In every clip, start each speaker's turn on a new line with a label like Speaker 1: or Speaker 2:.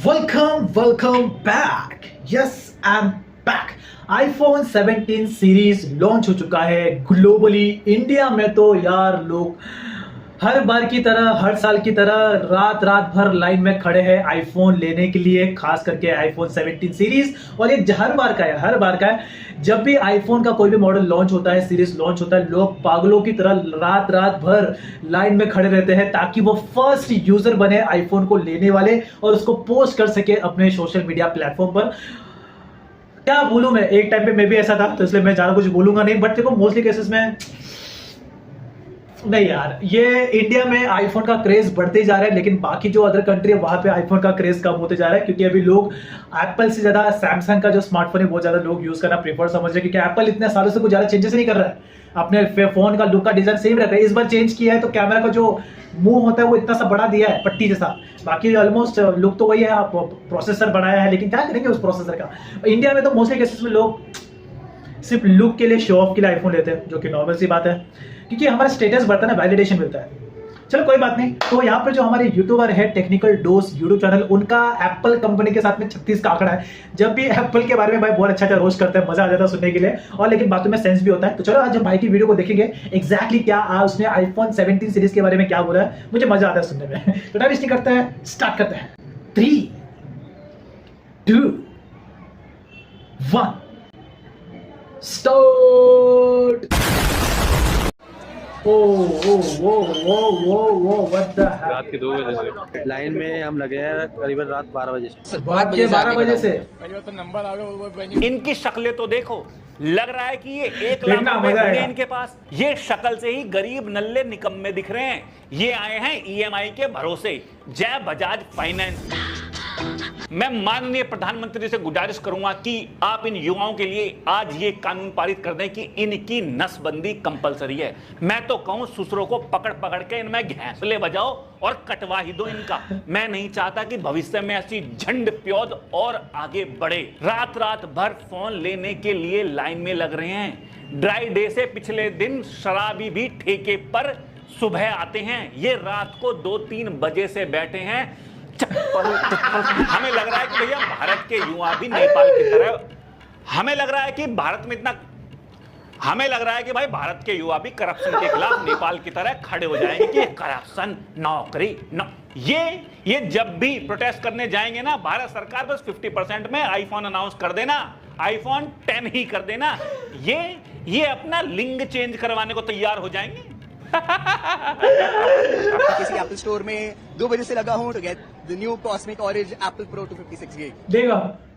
Speaker 1: Welcome back. Yes, I'm back. iPhone 17 series launch हो चुका है ग्लोबली। इंडिया में तो यार लोग हर बार की तरह, हर साल की तरह रात रात भर लाइन में खड़े हैं आईफोन लेने के लिए, खास करके आईफोन 17 सीरीज। और ये हर बार का है जब भी आईफोन का कोई भी मॉडल लॉन्च होता है, सीरीज लॉन्च होता है, लोग पागलों की तरह रात रात भर लाइन में खड़े रहते हैं ताकि वो फर्स्ट यूजर बने आईफोन को लेने वाले और उसको पोस्ट कर सके अपने सोशल मीडिया प्लेटफॉर्म पर। क्या बोलूं मैं, एक टाइम पे मैं भी ऐसा था, तो इसलिए मैं ज्यादा कुछ बोलूंगा नहीं। बट देखो मोस्टली केसेस में नहीं यार, ये इंडिया में आईफोन का क्रेज बढ़ते जा रहा है, लेकिन बाकी जो अदर कंट्री है वहां पे आईफोन का क्रेज कम होते जा रहा है, क्योंकि अभी लोग एप्पल से ज्यादा सैमसंग का जो स्मार्टफोन है बहुत ज्यादा लोग यूज करना प्रेफर समझ रहे हैं, क्योंकि एप्पल इतने सालों से कुछ ज्यादा चेंजेस नहीं कर रहा है। अपने फोन का लुक का डिजाइन सेम रहता है, इस बार चेंज किया है तो कैमरा का जो मुंह होता है वो इतना सा बड़ा दिया है पट्टी जैसा, बाकी ऑलमोस्ट लुक तो वही है। आप प्रोसेसर बढ़ाया है, लेकिन क्या करेंगे उस प्रोसेसर का। इंडिया में तो मोस्टली केसेस में लोग सिर्फ लुक के लिए, शो ऑफ के लिए आईफोन लेते हैं, जो कि नॉर्मल सी बात है, क्योंकि हमारा स्टेटस बढ़ता है ना, वैलिडेशन मिलता है। चलो कोई बात नहीं। तो यहाँ पर जो हमारे यूट्यूबर है टेक्निकल डोज यूट्यूब चैनल, उनका एप्पल कंपनी के साथ में 36 का आंकड़ा है। जब भी एप्पल के बारे में भाई बहुत अच्छा रोस्ट करते हैं, मजा आ जाता है सुनने के लिए, और लेकिन बातों में सेंस भी होता है। तो चलो आज हम भाई की वीडियो को देखेंगे एग्जैक्टली क्या उसने आईफोन 17 सीरीज के बारे में क्या बोला है, मुझे मजा आता है सुनने में। तो टाइम वेस्ट नहीं करते हैं, स्टार्ट करते हैं। 3, 2, 1 स्टार्ट।
Speaker 2: रात के 2 बजे से
Speaker 3: लाइन में हम लगे हैं करीबन रात 12 बजे से।
Speaker 1: 12 बजे से।
Speaker 4: इनकी शक्लें तो देखो, लग रहा है कि ये 1
Speaker 1: देखना
Speaker 4: लाख रुपए
Speaker 1: मजा
Speaker 4: होंगे
Speaker 1: आएगा।
Speaker 4: इनके पास। ये शक्ल से ही गरीब नल्ले निकम्मे दिख रहे हैं। ये आए हैं ईएमआई के भरोसे, जय बजाज फाइनेंस। मैं माननीय प्रधानमंत्री से गुजारिश करूंगा कि आप इन युवाओं के लिए आज ये कानून पारित कर दें कि इनकी नसबंदी कंपलसरी है। मैं तो कहूं ससुरों को पकड़ पकड़ के इनमें घैंसले बजाओ और कटवा ही दो इनका। मैं नहीं चाहता कि भविष्य में ऐसी झंड प्योद और आगे बढ़े। रात रात भर फोन लेने के लिए लाइन में लग रहे हैं। ड्राई डे से पिछले दिन शराबी भी ठेके पर सुबह आते हैं। ये रात को 2-3 बजे से बैठे हैं। हमें लग रहा है कि भैया भारत के युवा भी नेपाल की तरह, हमें लग रहा है कि भाई भारत के युवा भी करप्शन के खिलाफ नेपाल की तरह खड़े हो जाएंगे कि करप्शन, नौकरी ये जब भी प्रोटेस्ट करने जाएंगे ना, भारत सरकार बस 50% में आईफोन अनाउंस कर देना, आईफोन 10 ही कर देना, ये अपना लिंग चेंज करवाने को तैयार हो जाएंगे।
Speaker 5: किसी एप्पल स्टोर में 2 बजे से लगा हूं to get the new cosmic orange Apple pro 256 GB।
Speaker 1: देखो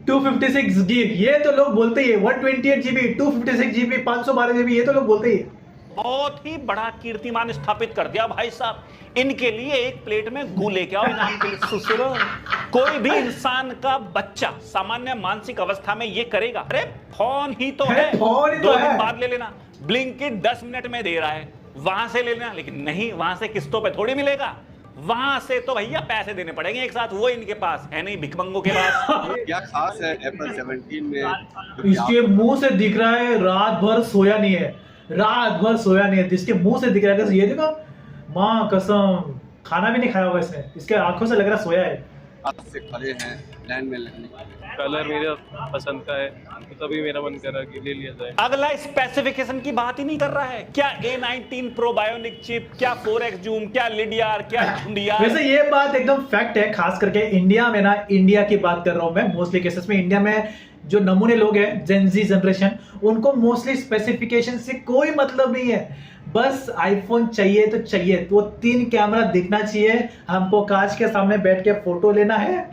Speaker 1: 256 GB, ये तो लोग बोलते ही है। 128 GB, 256 GB, 512 GB, ये तो लोग बोलते ही है।
Speaker 4: बहुत ही बड़ा कीर्तिमान स्थापित कर दिया भाई साहब। इनके लिए एक प्लेट में गू लेके आओ इनाम के लिए। ससुरो, कोई भी इंसान का बच्चा सामान्य मानसिक अवस्था में ये करेगा। अरे फोन ही तो है,
Speaker 1: फोन ही तो
Speaker 4: 2
Speaker 1: है।
Speaker 4: दिन बाद ले लेना। ब्लिंकिट 10 मिनट में दे रहा है, वहां से ले लेना। लेकिन नहीं, वहां से किस्तों पे थोड़ी मिलेगा, वहां से तो भैया पैसे देने पड़ेंगे एक साथ। वो इनके पास है नहीं, भिखमंगों के पास।
Speaker 2: क्या खास है एप्पल 17 में?
Speaker 1: इसके मुंह से दिख रहा है रात भर सोया नहीं है, रात भर सोया नहीं है, जिसके मुंह से दिख रहा है। ये देखो, माँ कसम खाना भी नहीं खाया होगा इसने, इसके आंखों से लग रहा है सोया है।
Speaker 2: हाथ से खड़े हैं लाइन में लगने के लिए। कलर मेरा पसंद का है तो तभी मेरा मन कर रहा कि ले लिया जाए।
Speaker 4: अगला स्पेसिफिकेशन की बात ही नहीं कर रहा है। क्या A19 प्रो बायोनिक चिप, क्या 4x जूम, क्या लिडियार, क्या झुंडियार।
Speaker 1: वैसे ये बात एकदम फैक्ट है, खास करके इंडिया में ना, इंडिया की बात कर रहा हूं मैं। मोस्टली केसेस में इंडिया में जो नमूने लोग हैं, जेनजी जनरेशन, उनको मोस्टली स्पेसिफिकेशन से कोई मतलब नहीं है। बस आईफोन चाहिए तो चाहिए, तो 3 कैमरा दिखना चाहिए, हमको कांच के सामने बैठ के फोटो लेना है।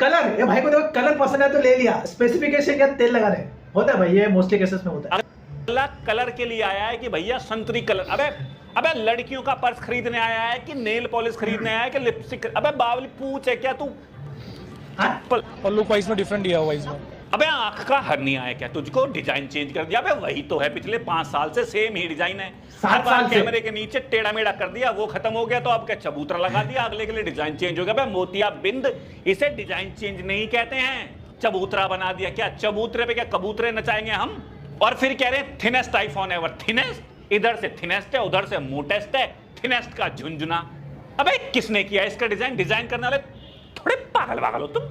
Speaker 1: कलर, ये भाई को देखो कलर पसंद है तो ले लिया, स्पेसिफिकेशन क्या तेल लगाने होता है भाई, ये मोस्टली केसेस में होता है।
Speaker 4: अगला कलर के लिए आया है कि भैया संतरी कलर। अबे लड़कियों का पर्स खरीदने आया है कि नेल पॉलिश खरीदने आया है कि लिपस्टिक। अबे बावली पूछ है क्या तू?
Speaker 6: पल्लू प्राइस में डिफरेंट दिया हुआ इसमें।
Speaker 4: अबे आंख का हरनिया है क्या तुझको? डिजाइन चेंज कर दिया। अबे वही तो है, पिछले 5 साल से सेम ही डिजाइन है।
Speaker 1: 7 साल से
Speaker 4: कैमरे के नीचे टेढ़ा मेढ़ा कर दिया, वो खत्म हो गया तो अब क्या चबूतरा लगा दिया, अगले के लिए डिजाइन चेंज हो गया। अबे मोतिया बिंद, इसे डिजाइन चेंज नहीं कहते हैं, चबूतरा बना दिया। क्या चबूतरे पे क्या कबूतरे नचाएंगे हम? और फिर कह रहे हैं थिनेस्ट आईफोन एवर। थिनेस्ट, इधर से थिनेस्ट है, उधर से मोटेस्ट है, थिनेस्ट का झुंझुना। अबे किसने किया इसका डिजाइन? डिजाइन करने वाले थोड़े पागल हो तुम।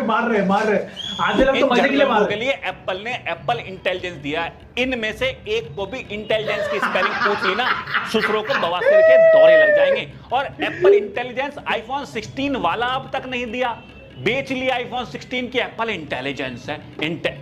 Speaker 1: मार रहे आधे लोग तो
Speaker 4: इन
Speaker 1: मजे के लिए मार
Speaker 4: लोगों के
Speaker 1: रहे।
Speaker 4: लिए एप्पल ने एप्पल इंटेलिजेंस दिया है। इनमें से एक को भी इंटेलिजेंस की स्पेलिंग पूछ ली ना, ससुरों को बवासीर के दौरे लग जाएंगे। और एप्पल इंटेलिजेंस आईफोन 16 वाला अब तक नहीं दिया, बेच लिया आईफोन 16 की एप्पल इंटेलिजेंस है।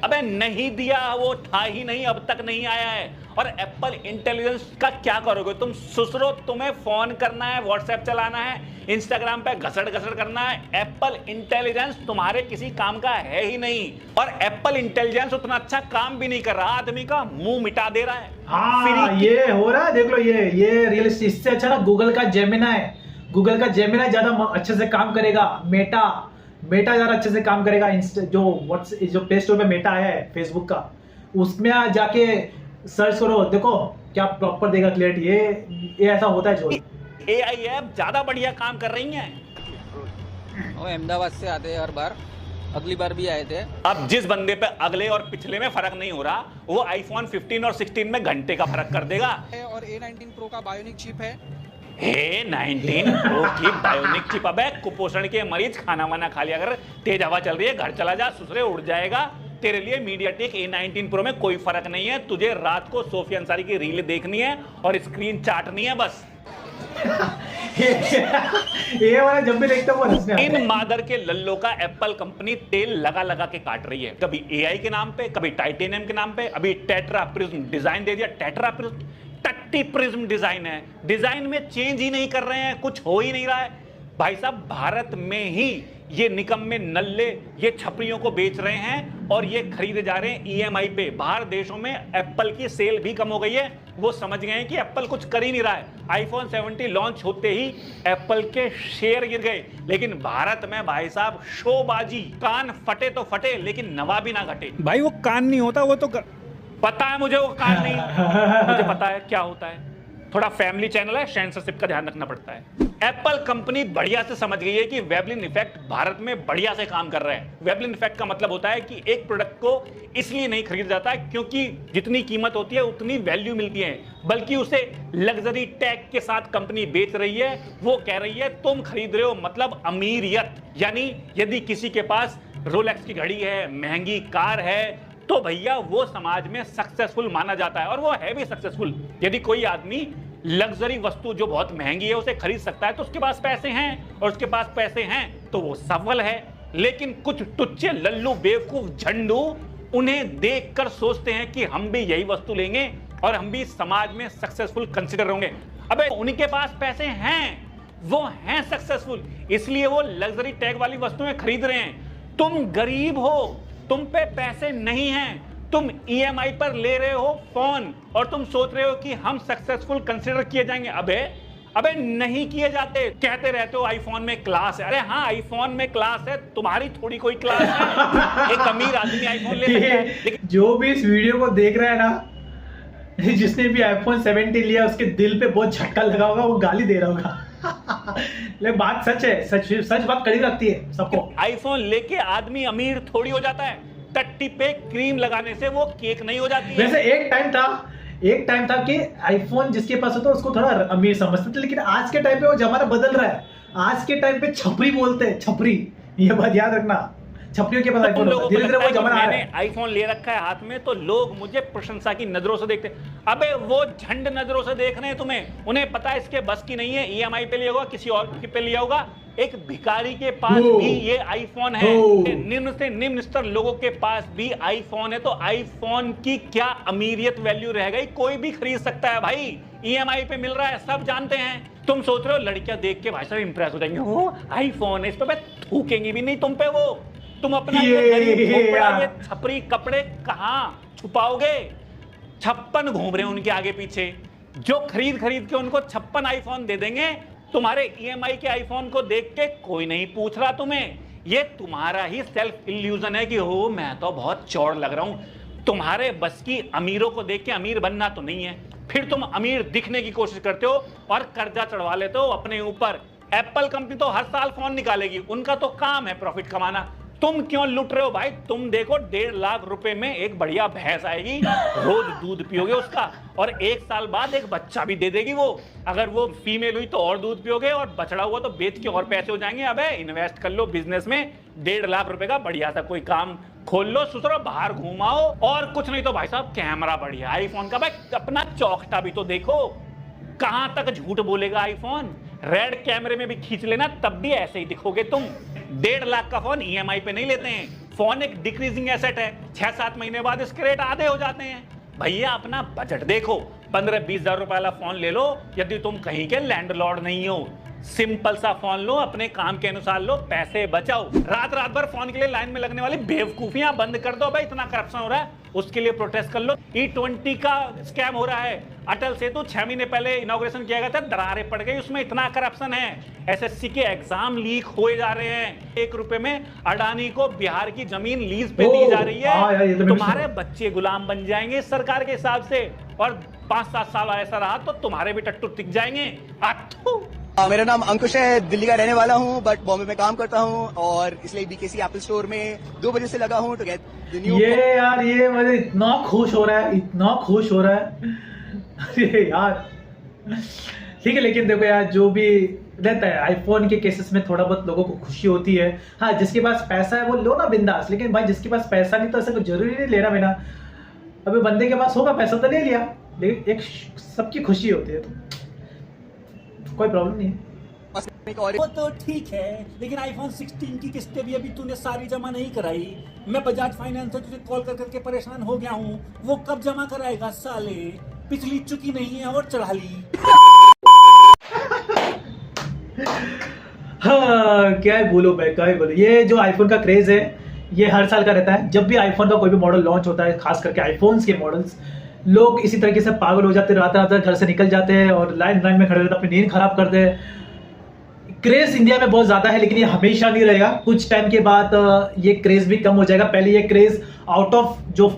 Speaker 4: अबे नहीं दिया, वो था ही नहीं, अब तक नहीं आया है। और एप्पल इंटेलिजेंस का क्या करोगे तुम ससुरो? तुम्हें फोन करना है, व्हाट्सएप चलाना है, इंस्टाग्राम पे घसड़ करना है। एप्पल इंटेलिजेंस तुम्हारे किसी काम का है ही नहीं। और एप्पल इंटेलिजेंस उतना अच्छा काम भी नहीं कर रहा, आदमी का मुंह मिटा दे रहा है।
Speaker 1: हाँ ये हो रहा है, देख लो ये रियलिस्टिक। इससे अच्छा ना गूगल का जेमिना है। गूगल का जेमिना ज्यादा अच्छे से काम करेगा। मेटा ज्यादा अच्छे से काम करेगा। जो प्ले स्टोर पे मेटा आया है फेसबुक का, उसमें जाके सर्च करो, देखो क्या प्रॉपर देगा क्लियरिटी। ये ऐसा होता है जो
Speaker 4: एआई ऐप ज्यादा बढ़िया काम कर रही हैं।
Speaker 7: वो अहमदाबाद से आते हैं हर बार, अगली बार भी आए थे।
Speaker 4: अब जिस बंदे पे अगले और पिछले में फर्क नहीं हो रहा, वो आईफोन 15 और 16 में घंटे का फर्क कर देगा।
Speaker 7: और A19 प्रो का बायोनिक चिप है।
Speaker 4: A19 प्रो की बायोनिक चिप। अबे कुपोषण के मरीज खाना वाना खा लिया, अगर तेज हवा चल रही है घर चला जा, ससुरे उड़ जाएगा। तेरे लिए मीडियाटेक A19 प्रो में कोई फर्क नहीं है। तुझे रात को सोफिया अंसारी की रील देखनी है और स्क्रीन चाटनी है बस।
Speaker 1: ये वाला जब भी देखता हूं वो हंसने आता है।
Speaker 4: इन मादर के लल्लों का एप्पल कंपनी तेल लगा के काट रही है, कभी एआई के नाम पे, कभी टाइटेनियम के नाम पे। अभी टेट्रा प्रिज्म डिजाइन दे दिया। टेट्रा प्रिज्म, टट्टी प्रिज्म डिजाइन है। डिजाइन में चेंज ही नहीं कर रहे हैं, कुछ हो ही नहीं रहा है। भाई साहब भारत में ही ये निकम्मे नल्ले ये छपरियों को बेच रहे हैं और ये खरीदे जा रहे हैं ईएमआई पे। बाहर देशों में एप्पल की सेल भी कम हो गई है, वो समझ गए हैं कि एप्पल कुछ कर ही नहीं रहा है। आईफोन 17 लॉन्च होते ही एप्पल के शेयर गिर गए, लेकिन भारत में भाई साहब शोबाजी, कान फटे तो फटे लेकिन नवा भी ना घटे।
Speaker 6: भाई वो कान नहीं होता, वो तो
Speaker 4: पता है मुझे वो कान नहीं, मुझे पता है क्या होता है। थोड़ा फैमिली चैनल है, सेंसरशिप का ध्यान रखना पड़ता है। एप्पल कंपनी बढ़िया से समझ गई है कि वेबलिन इफेक्ट भारत में बढ़िया से काम कर रहा है। वेबलिन इफेक्ट का मतलब होता है कि एक प्रोडक्ट को इसलिए नहीं खरीदा जाता है क्योंकि जितनी कीमत होती है उतनी वैल्यू मिलती है, बल्कि उसे लग्जरी टैग के साथ कंपनी बेच रही है। वो कह रही है तुम खरीद रहे हो मतलब अमीरियत, यानी यदि किसी के पास रोलेक्स की घड़ी है, महंगी कार है, तो भैया वो समाज में सक्सेसफुल माना जाता है और वो है भी सक्सेसफुल। यदि कोई आदमी लग्जरी वस्तु जो बहुत महंगी है उसे खरीद सकता है तो उसके पास पैसे हैं, और उसके पास पैसे हैं तो वो सफल है। लेकिन कुछ टुच्चे लल्लू बेवकूफ झंडू उन्हें देखकर सोचते हैं कि हम भी यही वस्तु लेंगे और हम भी समाज में सक्सेसफुल कंसिडर होंगे। अबे उनके पास पैसे हैं, वो हैं सक्सेसफुल, इसलिए वो लग्जरी टैग वाली वस्तुएं खरीद रहे हैं। तुम गरीब हो, तुम पे पैसे नहीं हैं, तुम ईएमआई पर ले रहे हो फोन और तुम सोच रहे हो कि हम सक्सेसफुल कंसीडर किए जाएंगे। अबे नहीं किए जाते। कहते रहते हो आईफोन में क्लास है। अरे हाँ आईफोन में क्लास है, तुम्हारी थोड़ी कोई क्लास है। एक अमीर आदमी आईफोन ले सकता है, लेकिन
Speaker 1: जो भी इस वीडियो को देख रहा है ना, जिसने भी आईफोन 17 लिया उसके दिल पे बहुत झटका लगा होगा, वो गाली दे रहा होगा। लेकिन बात सच है, सच बात कड़ी लगती है सबको।
Speaker 4: आईफोन लेके आदमी अमीर थोड़ी हो जाता है। टट्टी पे क्रीम लगाने से वो केक नहीं हो जाती है।
Speaker 1: वैसे एक टाइम था कि आईफोन जिसके पास होता उसको थोड़ा अमीर समझते थे, लेकिन आज के टाइम पे वो जमाना बदल रहा है। आज के टाइम पे छपरी बोलते हैं, छपरी। ये बात याद रखना, छपरियों के पास आईफोन होता है। धीरे-धीरे वो जमाना आ रहा है।
Speaker 4: मैंने आईफोन ले रखा है हाथ में तो लोग मुझे प्रशंसा की नजरों से देखते हैं। अबे वो झंड नजरों से देख रहे हैं तुम्हें, उन्हें पता है इसके बस की नहीं है, ईएमआई पे लिया होगा, किसी और पे लिया होगा। एक भिखारी के पास भी ये आईफोन है, निम्न से निम्न स्तर लोगों के पास भी आईफोन है, तो आईफोन की क्या अमीरियत वैल्यू रह गई? कोई भी खरीद सकता है भाई, ईएमआई पे मिल रहा है, सब जानते हैं। तुम सोच रहे हो लड़कियां देख के भाई साहब इंप्रेस हो जाएंगे, ओ आईफोन है, इस पे थूकेंगी भी नहीं तुम पे वो। तुम अपना ये छपरी कपड़े कहां छुपाओगे? 56 घूम रहे हैं उनके आगे पीछे, जो खरीद के उनको 56 आईफोन दे देंगे। तुम्हारे ईएमआई के आईफोन को देख के कोई नहीं पूछ रहा तुम्हें। ये तुम्हारा ही सेल्फ इल्यूजन है कि हो मैं तो बहुत चौड़ लग रहा हूं। तुम्हारे बस की अमीरों को देख के अमीर बनना तो नहीं है, फिर तुम अमीर दिखने की कोशिश करते हो और कर्जा चढ़वा लेते हो अपने ऊपर। एप्पल कंपनी तो हर साल फोन निकालेगी, उनका तो काम है प्रॉफिट कमाना। तुम क्यों लुट रहे हो भाई? तुम देखो 1.5 लाख रुपए में एक बढ़िया भैंस आएगी, रोज दूध पियोगे उसका, और 1 साल बाद एक बच्चा भी दे देगी वो। अगर वो फीमेल हुई तो और दूध पियोगे, और बछड़ा हुआ तो बेच के और पैसे हो जाएंगे। अबे इन्वेस्ट कर लो बिजनेस में, 1.5 लाख रुपए का बढ़िया सा कोई काम खोल लो, सुसरो बाहर घुमाओ, और कुछ नहीं तो भाई साहब कैमरा बढ़िया आईफोन का। भाई अपना चौखटा भी तो देखो, कहां तक झूठ बोलेगा आईफोन। रेड कैमरे में भी खींच लेना, तब भी ऐसे ही दिखोगे तुम। 1.5 लाख का फोन ईएमआई पे नहीं लेते हैं। फोन एक डिक्रीजिंग एसेट है, 6-7 महीने बाद इसके रेट आधे हो जाते हैं। भैया अपना बजट देखो, 15-20 हजार रुपए वाला फोन ले लो यदि तुम कहीं के लैंडलॉर्ड नहीं हो। सिंपल सा फोन लो, अपने काम के अनुसार लो, पैसे बचाओ। रात रात भर फोन के लिए लाइन में लगने वाली बेवकूफियां बंद कर दो। भाई इतना करप्शन हो रहा है, उसके लिए प्रोटेस्ट कर लो। E20 का स्कैम हो रहा है, अटल सेतु 6 महीने पहले इनॉग्रेशन किया गया था, दरारें पड़ गई, उसमें इतना करप्शन है। एसएससी के एग्जाम लीक हुए जा रहे हैं। 1 रुपए में अडानी को बिहार की जमीन लीज पे दी जा रही है। तुम्हारे बच्चे गुलाम बन जाएंगे इस सरकार के हिसाब से, और 5-7 साल ऐसा रहा तो तुम्हारे भी टट्टू टिक जाएंगे।
Speaker 5: मेरा नाम अंकुश है, दिल्ली का रहने वाला हूँ, बट बॉम्बे में काम करता हूँ, और इसलिए बीकेसी एप्पल स्टोर में 2 बजे से लगा हूँ टू गेट द न्यू।
Speaker 1: ये यार, ये मुझे इतना खुश हो रहा है, इतना खुश हो रहा है। अरे यार ठीक है, लेकिन देखो यार, जो भी रहता है आईफोन के केसेस में थोड़ा बहुत लोगों को खुशी होती है। हाँ, जिसके पास पैसा है वो लो ना बिंदास, लेकिन भाई जिसके पास पैसा नहीं तो ऐसा कुछ जरूरी नहीं लेना मेरा। अभी बंदे के पास होगा पैसा तो ले लिया, लेकिन एक सबकी खुशी होती है, तो कोई प्रॉब्लम नहीं है।
Speaker 8: वो तो ठीक है, लेकिन आईफोन 16 की किस्तें भी अभी तूने सारी जमा नहीं कराई। मैं बजाज फाइनेंस से तुझे कॉल कर करके परेशान हो गया हूँ, वो कब जमा कराएगा साले? पिछली चुकी नहीं है और चढ़ा ली।
Speaker 1: हाँ, क्या है बोलो भाई, क्या है बोलो। ये जो आईफोन का क्रेज है ये हर साल का रहता है। जब भी आईफोन का कोई भी मॉडल लॉन्च होता है, खास करके आईफोन्स के मॉडल्स, लोग इसी तरीके से पागल हो जाते हैं, रात रात घर से निकल जाते हैं और लाइन में खड़े रहते, अपनी नींद खराब करते हैं। क्रेज इंडिया में बहुत ज्यादा है, लेकिन ये हमेशा नहीं रहेगा। कुछ टाइम के बाद ये क्रेज भी कम हो जाएगा। पहले ये क्रेज आउट ऑफ जो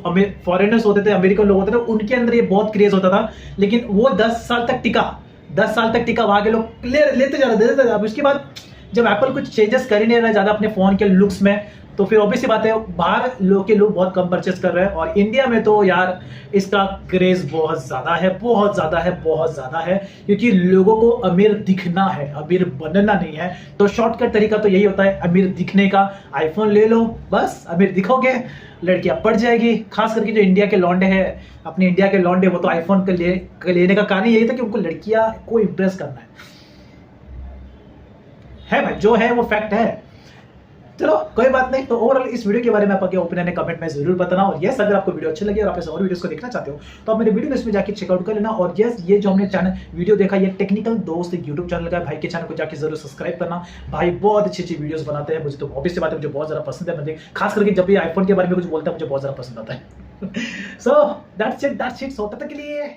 Speaker 1: फॉरेनर्स होते थे, अमेरिकन लोग होते थे, उनके अंदर ये बहुत क्रेज होता था, लेकिन वो 10 साल तक टिका। 10 साल तक टिका, वहां के लोग लेते जा रहे। अब उसके बाद जब एप्पल कुछ चेंजेस कर ही नहीं रहा ज्यादा अपने फोन के लुक्स में, तो फिर ऑब्वियस बात है बाहर लोग बहुत कम परचेस कर रहे हैं। और इंडिया में तो यार इसका क्रेज बहुत ज्यादा है, बहुत ज्यादा है, बहुत ज्यादा है, क्योंकि लोगों को अमीर दिखना है, अमीर बनना नहीं है। तो शॉर्टकट तरीका तो यही होता है अमीर दिखने का। आईफोन ले लो, बस अमीर दिखोगे, लड़कियां पड़ जाएगी। खास करके जो इंडिया के लौंडे हैं, अपने इंडिया के लौंडे, वो तो आईफोन लेने का कारण यही था कि उनको लड़कियां को इंप्रेस करना है भाई, जो है वो फैक्ट है। चलो कोई बात नहीं। तो ओवरऑल इस वीडियो के बारे में आपका क्या ओपिनियन है कमेंट में जरूर बताना। और यस, अगर आपको वीडियो अच्छी लगी और आप ऐसे और वीडियोस को देखना चाहते हो तो आप मेरे वीडियो लिस्ट में जाके चेकआउट कर लेना। और यस, ये जो हमने चैनल वीडियो देखा, ये टेक्निकल दोस्त यूट्यूब चैनल का भाई के चैनल को जाके जरूर सब्सक्राइब करना। भाई बहुत अच्छी वीडियोस बनाते हैं, मुझे तो ऑब्वियस बात है, मुझे बहुत ज्यादा पसंद है। मुझे खास करके जब भी आईफोन के बारे में कुछ बोलता है मुझे बहुत ज्यादा पसंद आता है। So that's it. सो तब तक के लिए